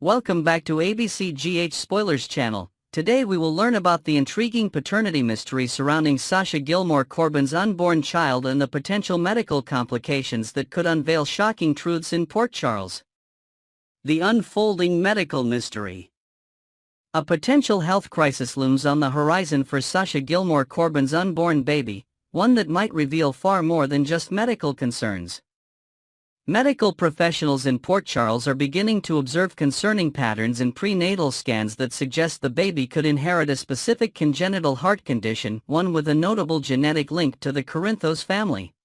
Welcome back to ABCGH Spoilers channel. Today we will learn about the intriguing paternity mystery surrounding Sasha Gilmore Corbin's unborn child and the potential medical complications that could unveil shocking truths in Port Charles. The unfolding medical mystery. A potential health crisis looms on the horizon for Sasha Gilmore Corbin's unborn baby, one that might reveal far more than just medical concerns. Medical professionals in Port Charles are beginning to observe concerning patterns in prenatal scans that suggest the baby could inherit a specific congenital heart condition, one with a notable genetic link to the Corinthos family.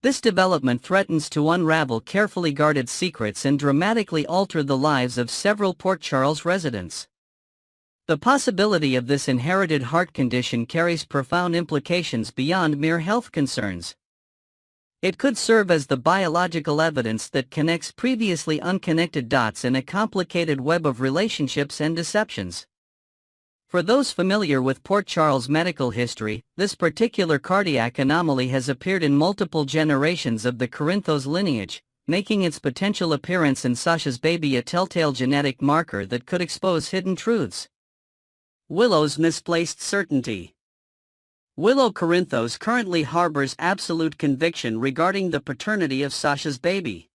This development threatens to unravel carefully guarded secrets and dramatically alter the lives of several Port Charles residents. The possibility of this inherited heart condition carries profound implications beyond mere health concerns. It could serve as the biological evidence that connects previously unconnected dots in a complicated web of relationships and deceptions. For those familiar with Port Charles' medical history, this particular cardiac anomaly has appeared in multiple generations of the Corinthos lineage, making its potential appearance in Sasha's baby a telltale genetic marker that could expose hidden truths. Willow's misplaced certainty. Willow Corinthos currently harbors absolute conviction regarding the paternity of Sasha's baby.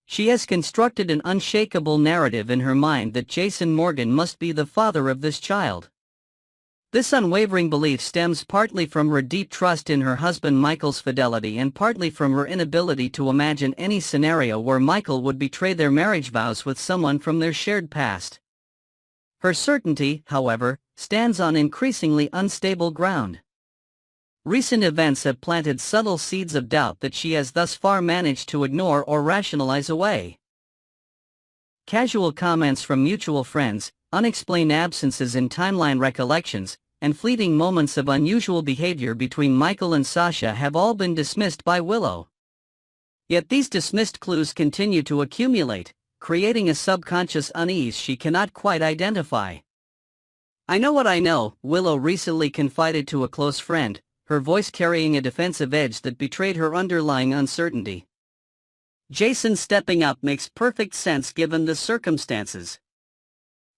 She has constructed an unshakable narrative in her mind that Jason Morgan must be the father of this child. This unwavering belief stems partly from her deep trust in her husband Michael's fidelity and partly from her inability to imagine any scenario where Michael would betray their marriage vows with someone from their shared past. Her certainty, however, stands on increasingly unstable ground. Recent events have planted subtle seeds of doubt that she has thus far managed to ignore or rationalize away. Casual comments from mutual friends, unexplained absences in timeline recollections, and fleeting moments of unusual behavior between Michael and Sasha have all been dismissed by Willow. Yet these dismissed clues continue to accumulate, creating a subconscious unease she cannot quite identify. "I know what I know," Willow recently confided to a close friend, her voice carrying a defensive edge that betrayed her underlying uncertainty. "Jason stepping up makes perfect sense given the circumstances.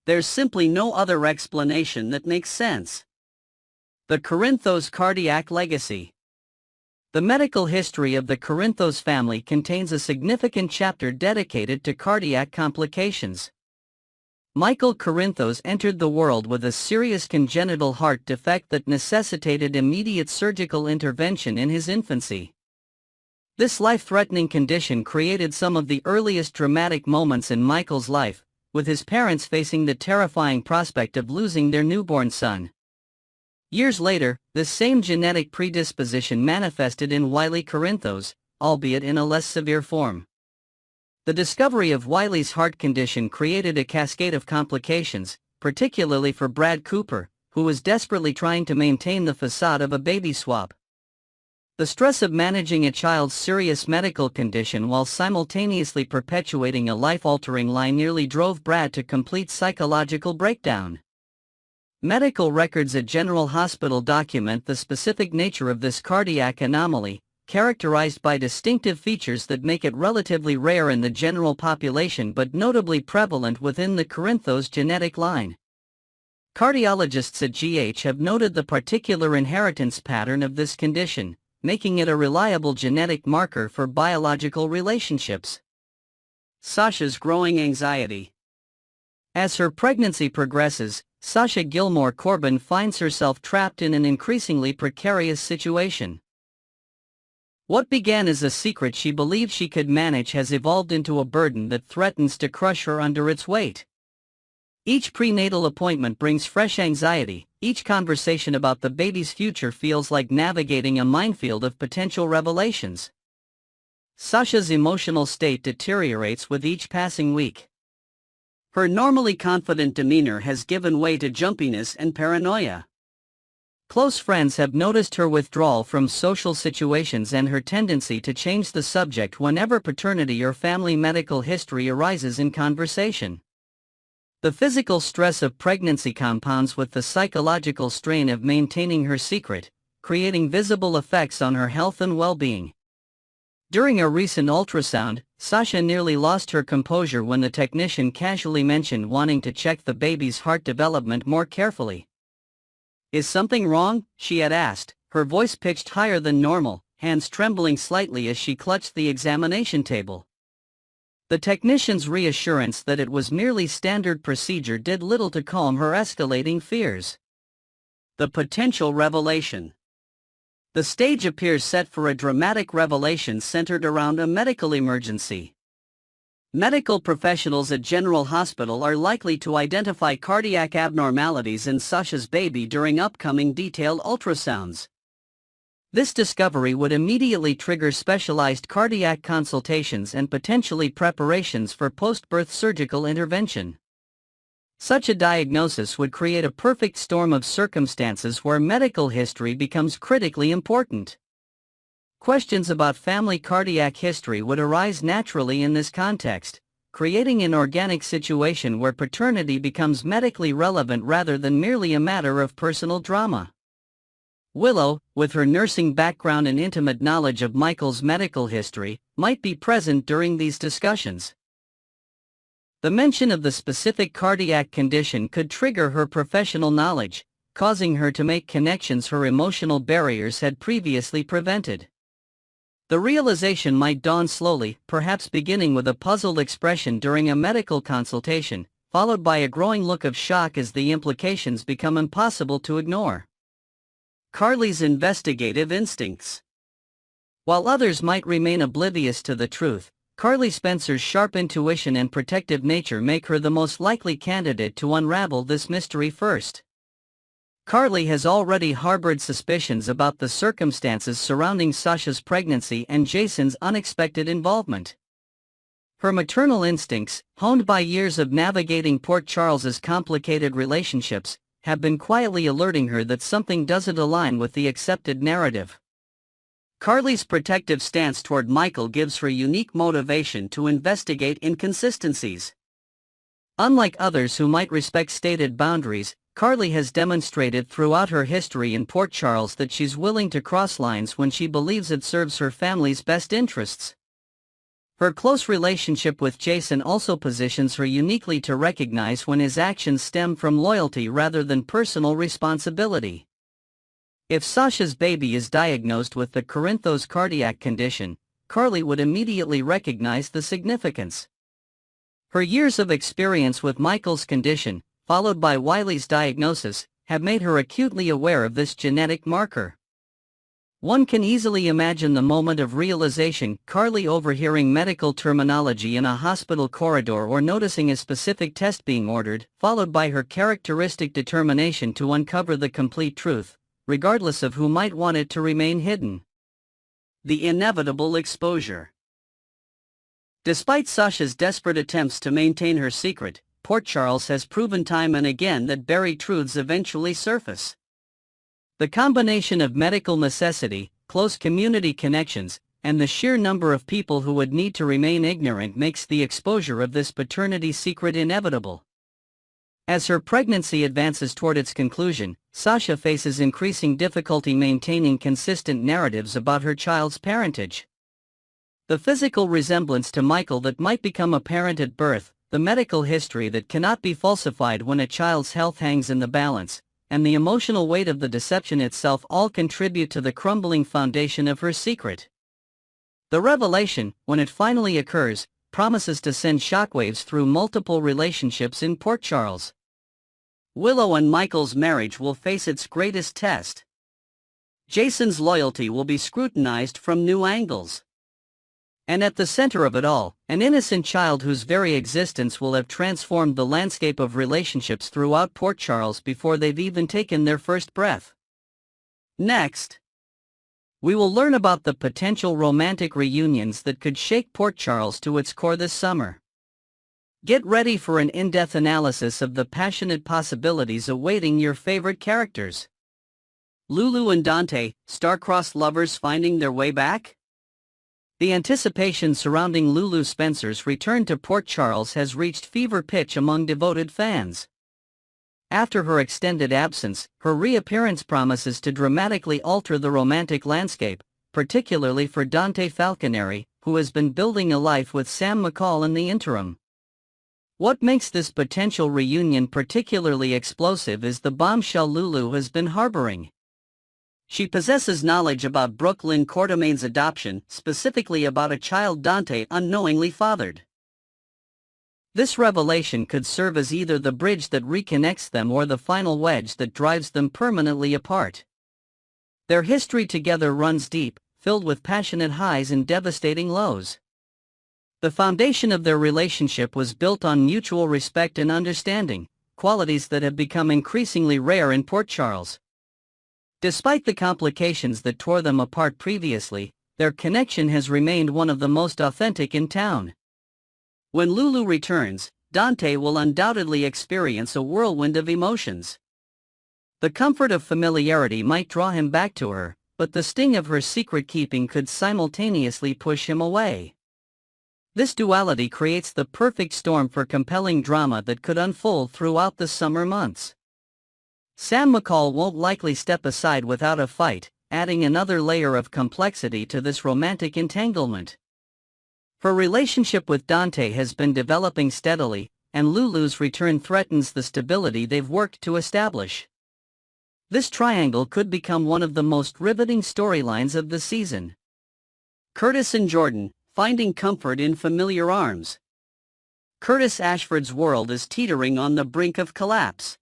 There's simply no other explanation that makes sense." The Corinthos cardiac legacy. The medical history of the Corinthos family contains a significant chapter dedicated to cardiac complications. Michael Corinthos entered the world with a serious congenital heart defect that necessitated immediate surgical intervention in his infancy. This life-threatening condition created some of the earliest dramatic moments in Michael's life, with his parents facing the terrifying prospect of losing their newborn son. Years later, this same genetic predisposition manifested in Wiley Corinthos, albeit in a less severe form. The discovery of Wiley's heart condition created a cascade of complications, particularly for Brad Cooper, who was desperately trying to maintain the facade of a baby swap. The stress of managing a child's serious medical condition while simultaneously perpetuating a life-altering lie nearly drove Brad to complete psychological breakdown. Medical records at General Hospital document the specific nature of this cardiac anomaly, characterized by distinctive features that make it relatively rare in the general population but notably prevalent within the Corinthos genetic line. Cardiologists at GH have noted the particular inheritance pattern of this condition, making it a reliable genetic marker for biological relationships. Sasha's growing anxiety. As her pregnancy progresses, Sasha Gilmore Corbin finds herself trapped in an increasingly precarious situation. What began as a secret she believed she could manage has evolved into a burden that threatens to crush her under its weight. Each prenatal appointment brings fresh anxiety, each conversation about the baby's future feels like navigating a minefield of potential revelations. Sasha's emotional state deteriorates with each passing week. Her normally confident demeanor has given way to jumpiness and paranoia. Close friends have noticed her withdrawal from social situations and her tendency to change the subject whenever paternity or family medical history arises in conversation. The physical stress of pregnancy compounds with the psychological strain of maintaining her secret, creating visible effects on her health and well-being. During a recent ultrasound, Sasha nearly lost her composure when the technician casually mentioned wanting to check the baby's heart development more carefully. "Is something wrong?" she had asked, her voice pitched higher than normal, hands trembling slightly as she clutched the examination table. The technician's reassurance that it was merely standard procedure did little to calm her escalating fears. The potential revelation. The stage appears set for a dramatic revelation centered around a medical emergency. Medical professionals at General Hospital are likely to identify cardiac abnormalities in Sasha's baby during upcoming detailed ultrasounds. This discovery would immediately trigger specialized cardiac consultations and potentially preparations for post-birth surgical intervention. Such a diagnosis would create a perfect storm of circumstances where medical history becomes critically important. Questions about family cardiac history would arise naturally in this context, creating an organic situation where paternity becomes medically relevant rather than merely a matter of personal drama. Willow, with her nursing background and intimate knowledge of Michael's medical history, might be present during these discussions. The mention of the specific cardiac condition could trigger her professional knowledge, causing her to make connections her emotional barriers had previously prevented. The realization might dawn slowly, perhaps beginning with a puzzled expression during a medical consultation, followed by a growing look of shock as the implications become impossible to ignore. Carly's investigative instincts. While others might remain oblivious to the truth, Carly Spencer's sharp intuition and protective nature make her the most likely candidate to unravel this mystery first. Carly has already harbored suspicions about the circumstances surrounding Sasha's pregnancy and Jason's unexpected involvement. Her maternal instincts, honed by years of navigating Port Charles's complicated relationships, have been quietly alerting her that something doesn't align with the accepted narrative. Carly's protective stance toward Michael gives her unique motivation to investigate inconsistencies. Unlike others who might respect stated boundaries, Carly has demonstrated throughout her history in Port Charles that she's willing to cross lines when she believes it serves her family's best interests. Her close relationship with Jason also positions her uniquely to recognize when his actions stem from loyalty rather than personal responsibility. If Sasha's baby is diagnosed with the Corinthos cardiac condition, Carly would immediately recognize the significance. Her years of experience with Michael's condition, followed by Wiley's diagnosis, have made her acutely aware of this genetic marker. One can easily imagine the moment of realization, Carly overhearing medical terminology in a hospital corridor or noticing a specific test being ordered, followed by her characteristic determination to uncover the complete truth, regardless of who might want it to remain hidden. The inevitable exposure. Despite Sasha's desperate attempts to maintain her secret, Port Charles has proven time and again that buried truths eventually surface. The combination of medical necessity, close community connections, and the sheer number of people who would need to remain ignorant makes the exposure of this paternity secret inevitable. As her pregnancy advances toward its conclusion, Sasha faces increasing difficulty maintaining consistent narratives about her child's parentage. The physical resemblance to Michael that might become apparent at birth, the medical history that cannot be falsified when a child's health hangs in the balance, and the emotional weight of the deception itself all contribute to the crumbling foundation of her secret. The revelation, when it finally occurs, promises to send shockwaves through multiple relationships in Port Charles. Willow and Michael's marriage will face its greatest test. Jason's loyalty will be scrutinized from new angles. And at the center of it all, an innocent child whose very existence will have transformed the landscape of relationships throughout Port Charles before they've even taken their first breath. Next, we will learn about the potential romantic reunions that could shake Port Charles to its core this summer. Get ready for an in-depth analysis of the passionate possibilities awaiting your favorite characters. Lulu and Dante, star-crossed lovers finding their way back? The anticipation surrounding Lulu Spencer's return to Port Charles has reached fever pitch among devoted fans. After her extended absence, her reappearance promises to dramatically alter the romantic landscape, particularly for Dante Falconeri, who has been building a life with Sam McCall in the interim. What makes this potential reunion particularly explosive is the bombshell Lulu has been harboring. She possesses knowledge about Brooklyn Quartermain's adoption, specifically about a child Dante unknowingly fathered. This revelation could serve as either the bridge that reconnects them or the final wedge that drives them permanently apart. Their history together runs deep, filled with passionate highs and devastating lows. The foundation of their relationship was built on mutual respect and understanding, qualities that have become increasingly rare in Port Charles. Despite the complications that tore them apart previously, their connection has remained one of the most authentic in town. When Lulu returns, Dante will undoubtedly experience a whirlwind of emotions. The comfort of familiarity might draw him back to her, but the sting of her secret-keeping could simultaneously push him away. This duality creates the perfect storm for compelling drama that could unfold throughout the summer months. Sam McCall won't likely step aside without a fight, adding another layer of complexity to this romantic entanglement. Her relationship with Dante has been developing steadily, and Lulu's return threatens the stability they've worked to establish. This triangle could become one of the most riveting storylines of the season. Curtis and Jordan, finding comfort in familiar arms. Curtis Ashford's world is teetering on the brink of collapse.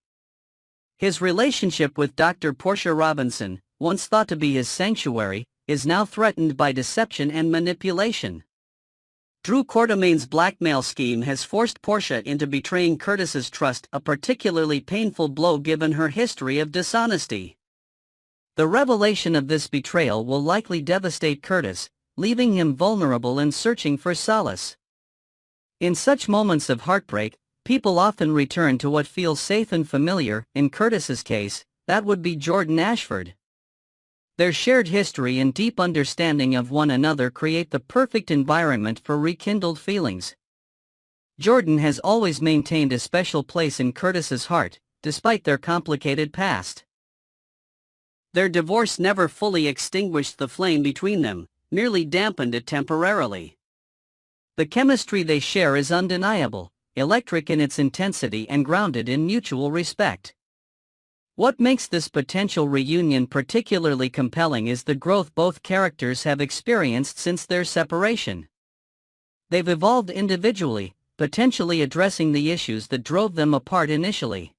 His relationship with Dr. Portia Robinson, once thought to be his sanctuary, is now threatened by deception and manipulation. Drew Quartermain's blackmail scheme has forced Portia into betraying Curtis's trust, a particularly painful blow given her history of dishonesty. The revelation of this betrayal will likely devastate Curtis, leaving him vulnerable and searching for solace. In such moments of heartbreak, people often return to what feels safe and familiar. In Curtis's case, that would be Jordan Ashford. Their shared history and deep understanding of one another create the perfect environment for rekindled feelings. Jordan has always maintained a special place in Curtis's heart, despite their complicated past. Their divorce never fully extinguished the flame between them, merely dampened it temporarily. The chemistry they share is undeniable, electric in its intensity and grounded in mutual respect. What makes this potential reunion particularly compelling is the growth both characters have experienced since their separation. They've evolved individually, potentially addressing the issues that drove them apart initially.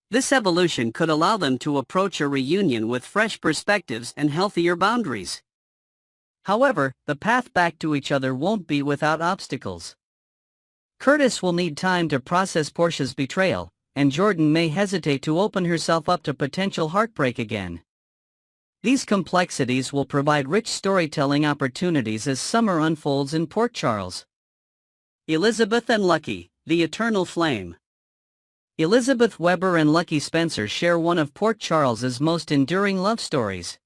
This evolution could allow them to approach a reunion with fresh perspectives and healthier boundaries. However, the path back to each other won't be without obstacles. Curtis will need time to process Portia's betrayal, and Jordan may hesitate to open herself up to potential heartbreak again. These complexities will provide rich storytelling opportunities as summer unfolds in Port Charles. Elizabeth and Lucky, the eternal flame. Elizabeth Weber and Lucky Spencer share one of Port Charles's most enduring love stories.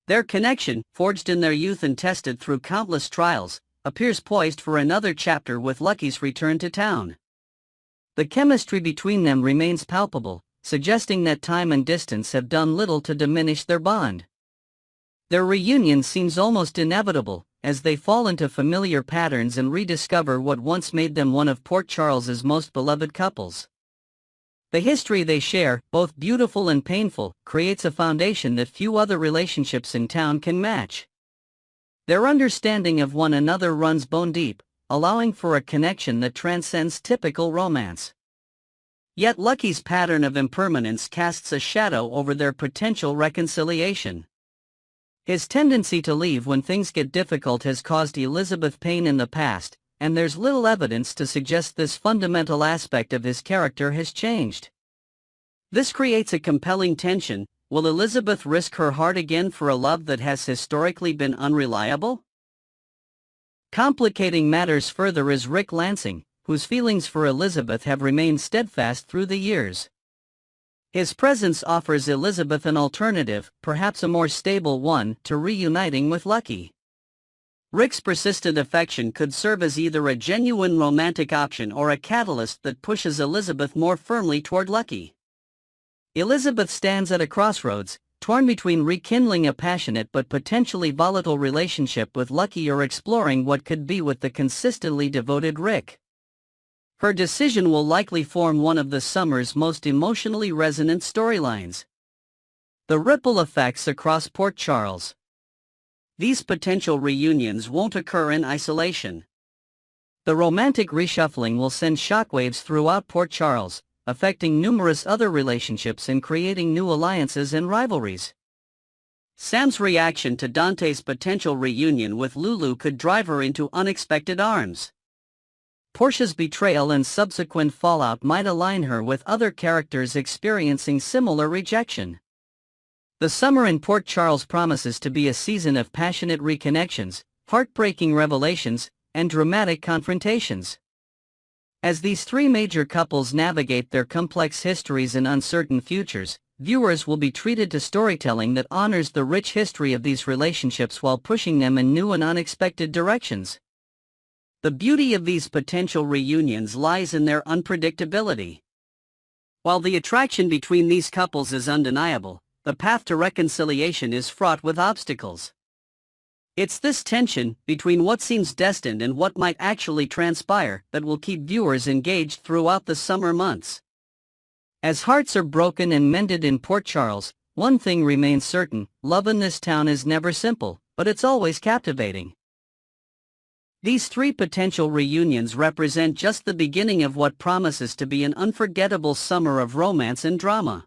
Their connection, forged in their youth and tested through countless trials, appears poised for another chapter with Lucky's return to town. The chemistry between them remains palpable, suggesting that time and distance have done little to diminish their bond. Their reunion seems almost inevitable, as they fall into familiar patterns and rediscover what once made them one of Port Charles's most beloved couples. The history they share, both beautiful and painful, creates a foundation that few other relationships in town can match. Their understanding of one another runs bone deep, allowing for a connection that transcends typical romance. Yet Lucky's pattern of impermanence casts a shadow over their potential reconciliation. His tendency to leave when things get difficult has caused Elizabeth pain in the past, and there's little evidence to suggest this fundamental aspect of his character has changed. This creates a compelling tension. Will Elizabeth risk her heart again for a love that has historically been unreliable? Complicating matters further is Rick Lansing, whose feelings for Elizabeth have remained steadfast through the years. His presence offers Elizabeth an alternative, perhaps a more stable one, to reuniting with Lucky. Rick's persistent affection could serve as either a genuine romantic option or a catalyst that pushes Elizabeth more firmly toward Lucky. Elizabeth stands at a crossroads, torn between rekindling a passionate but potentially volatile relationship with Lucky or exploring what could be with the consistently devoted Rick. Her decision will likely form one of the summer's most emotionally resonant storylines. The ripple effects across Port Charles. These potential reunions won't occur in isolation. The romantic reshuffling will send shockwaves throughout Port Charles, affecting numerous other relationships and creating new alliances and rivalries. Sam's reaction to Dante's potential reunion with Lulu could drive her into unexpected arms. Portia's betrayal and subsequent fallout might align her with other characters experiencing similar rejection. The summer in Port Charles promises to be a season of passionate reconnections, heartbreaking revelations, and dramatic confrontations. As these three major couples navigate their complex histories and uncertain futures, viewers will be treated to storytelling that honors the rich history of these relationships while pushing them in new and unexpected directions. The beauty of these potential reunions lies in their unpredictability. While the attraction between these couples is undeniable, the path to reconciliation is fraught with obstacles. It's this tension between what seems destined and what might actually transpire that will keep viewers engaged throughout the summer months. As hearts are broken and mended in Port Charles, one thing remains certain: love in this town is never simple, but it's always captivating. These three potential reunions represent just the beginning of what promises to be an unforgettable summer of romance and drama.